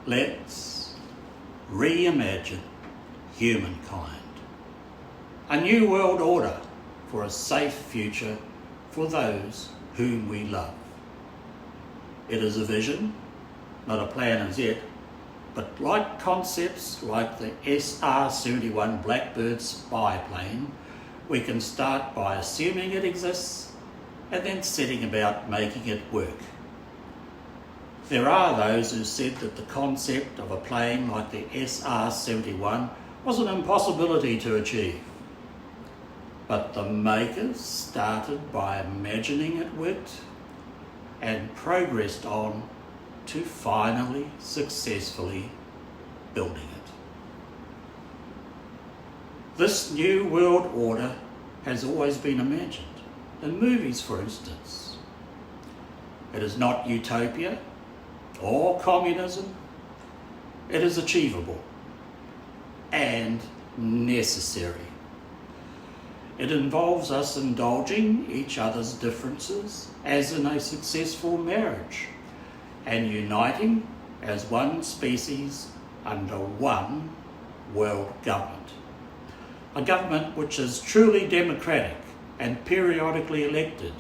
Let's reimagine humankind. A new world order for a safe future for those whom we love. It is a vision, not a plan as yet, but like concepts like the SR-71 Blackbird spy plane, we can start by assuming it exists and then setting about making it work. There are those who said that the concept of a plane like the SR-71 was an impossibility to achieve. But the makers started by imagining it worked and progressed on to finally successfully building it. This new world order has always been imagined, in movies for instance. It is not utopia or communism. It is achievable and necessary. It involves us indulging each other's differences as in a successful marriage and uniting as one species under one world government. A government which is truly democratic and periodically elected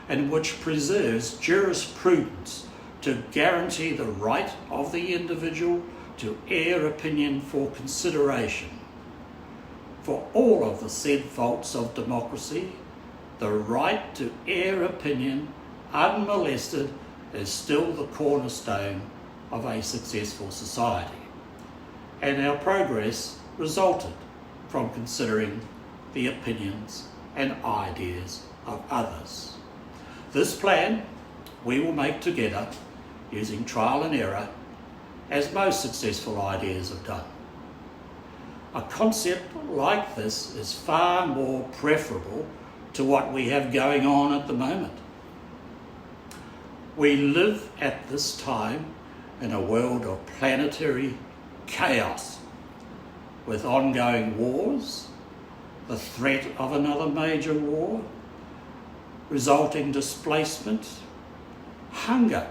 and which preserves jurisprudence to guarantee the right of the individual to air opinion for consideration. For all of the said faults of democracy, the right to air opinion unmolested is still the cornerstone of a successful society. And our progress resulted from considering the opinions and ideas of others. This plan we will make together using trial and error, as most successful ideas have done. A concept like this is far more preferable to what we have going on at the moment. We live at this time in a world of planetary chaos, with ongoing wars, the threat of another major war, resulting displacement, hunger,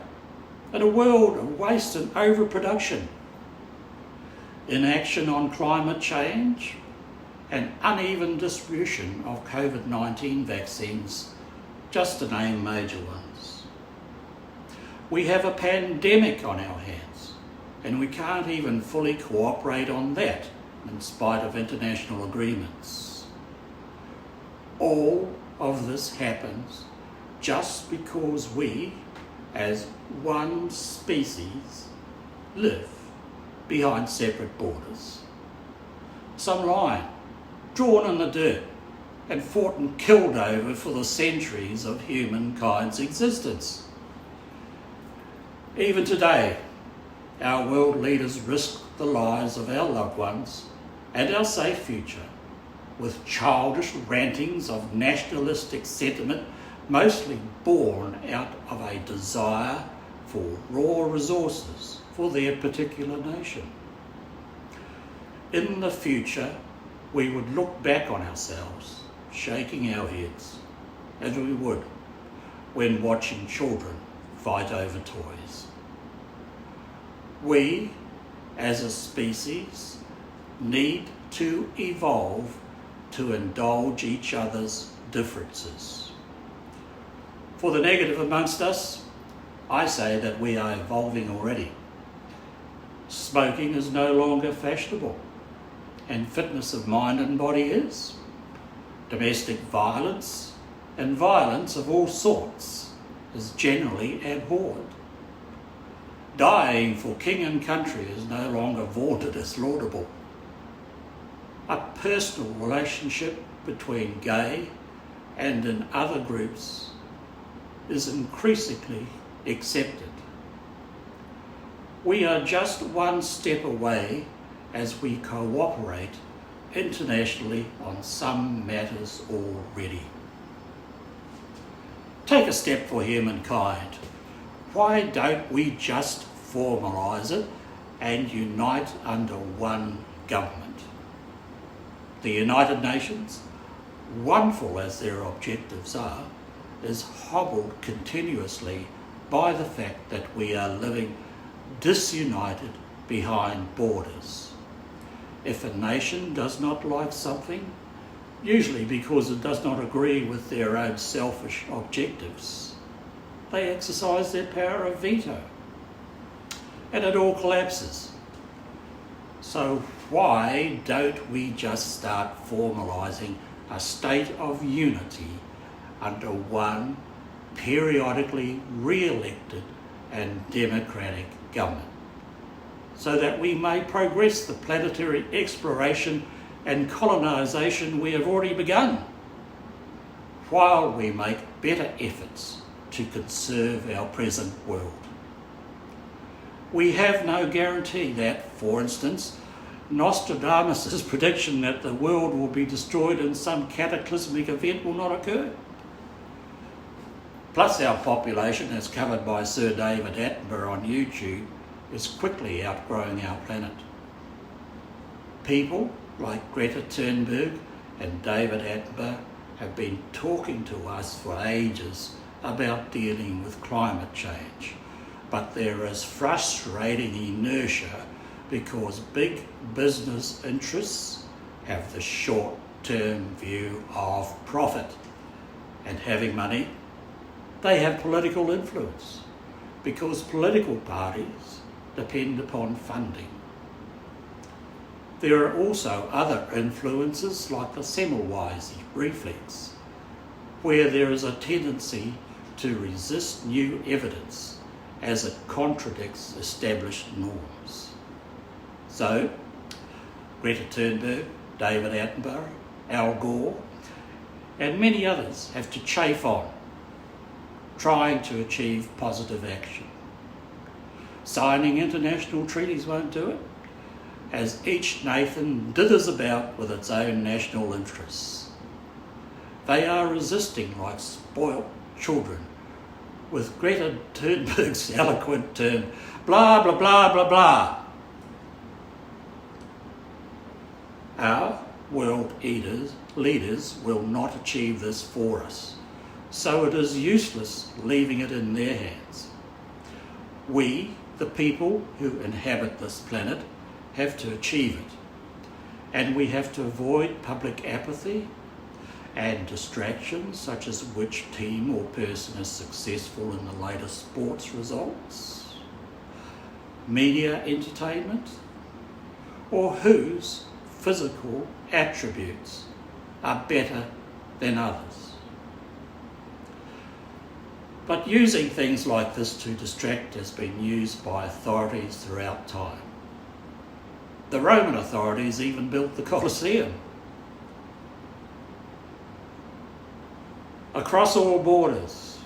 and a world of waste and overproduction, inaction on climate change, and uneven distribution of COVID-19 vaccines, just to name major ones. We have a pandemic on our hands, and we can't even fully cooperate on that, in spite of international agreements. All of this happens just because we, as one species, live behind separate borders. Some line drawn in the dirt and fought and killed over for the centuries of humankind's existence. Even today, our world leaders risk the lives of our loved ones and our safe future with childish rantings of nationalistic sentiment, mostly born out of a desire for raw resources for their particular nation. In the future, we would look back on ourselves, shaking our heads, as we would when watching children fight over toys. We, as a species, need to evolve to indulge each other's differences. For the negative amongst us, I say that we are evolving already. Smoking is no longer fashionable, and fitness of mind and body is. Domestic violence and violence of all sorts is generally abhorred. Dying for king and country is no longer vaunted as laudable. A personal relationship between gay and in other groups is increasingly accepted. We are just one step away as we cooperate internationally on some matters already. Take a step for humankind. Why don't we just formalise it and unite under one government? The United Nations, wonderful as their objectives are, is hobbled continuously by the fact that we are living disunited behind borders. If a nation does not like something, usually because it does not agree with their own selfish objectives, they exercise their power of veto, and it all collapses. So why don't we just start formalising a state of unity under one periodically re-elected and democratic government, so that we may progress the planetary exploration and colonisation we have already begun, while we make better efforts to conserve our present world. We have no guarantee that, for instance, Nostradamus' prediction that the world will be destroyed in some cataclysmic event will not occur. Plus, our population, as covered by Sir David Attenborough on YouTube, is quickly outgrowing our planet. People like Greta Thunberg and David Attenborough have been talking to us for ages about dealing with climate change, but there is frustrating inertia because big business interests have the short-term view of profit, and having money, they have political influence because political parties depend upon funding. There are also other influences like the Semmelweis reflex, where there is a tendency to resist new evidence as it contradicts established norms. So, Greta Thunberg, David Attenborough, Al Gore, and many others have to chafe on, trying to achieve positive action. Signing international treaties won't do it, as each nation dithers about with its own national interests. They are resisting like spoilt children, with Greta Thunberg's eloquent term, blah, blah, blah, blah, blah. Our world leaders will not achieve this for us, so it is useless leaving it in their hands. We, the people who inhabit this planet, have to achieve it, and we have to avoid public apathy and distractions such as which team or person is successful in the latest sports results, media entertainment, or whose physical attributes are better than others. But using things like this to distract has been used by authorities throughout time. The Roman authorities even built the Colosseum. Across all borders,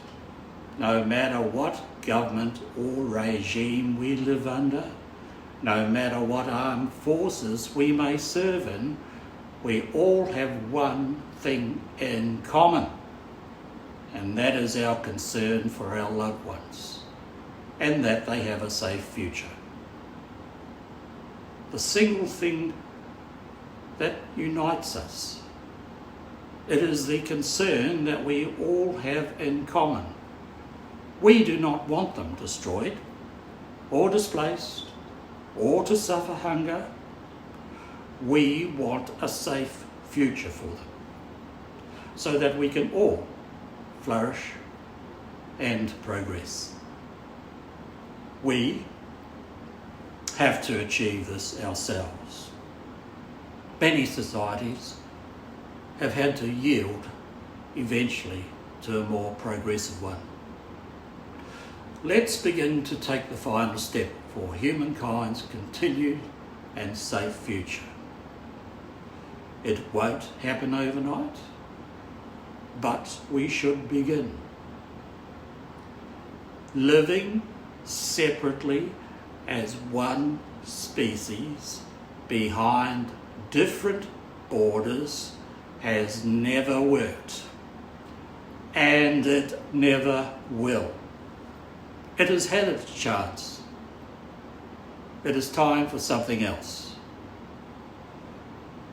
no matter what government or regime we live under, no matter what armed forces we may serve in, we all have one thing in common, and that is our concern for our loved ones, and that they have a safe future. The single thing that unites us, it is the concern that we all have in common. We do not want them destroyed, or displaced, or to suffer hunger. We want a safe future for them, so that we can all flourish and progress. We have to achieve this ourselves. Many societies have had to yield eventually to a more progressive one. Let's begin to take the final step for humankind's continued and safe future. It won't happen overnight, but we should begin. Living separately as one species behind different borders has never worked, and it never will. It has had its chance. It is time for something else.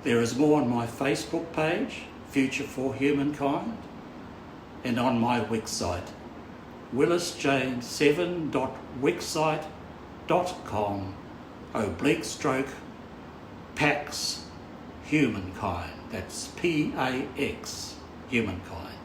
There is more on my Facebook page, Future for Humankind, and on my website, willisjane7.wixsite.com, oblique stroke Pax Humankind. That's P-A-X, Humankind.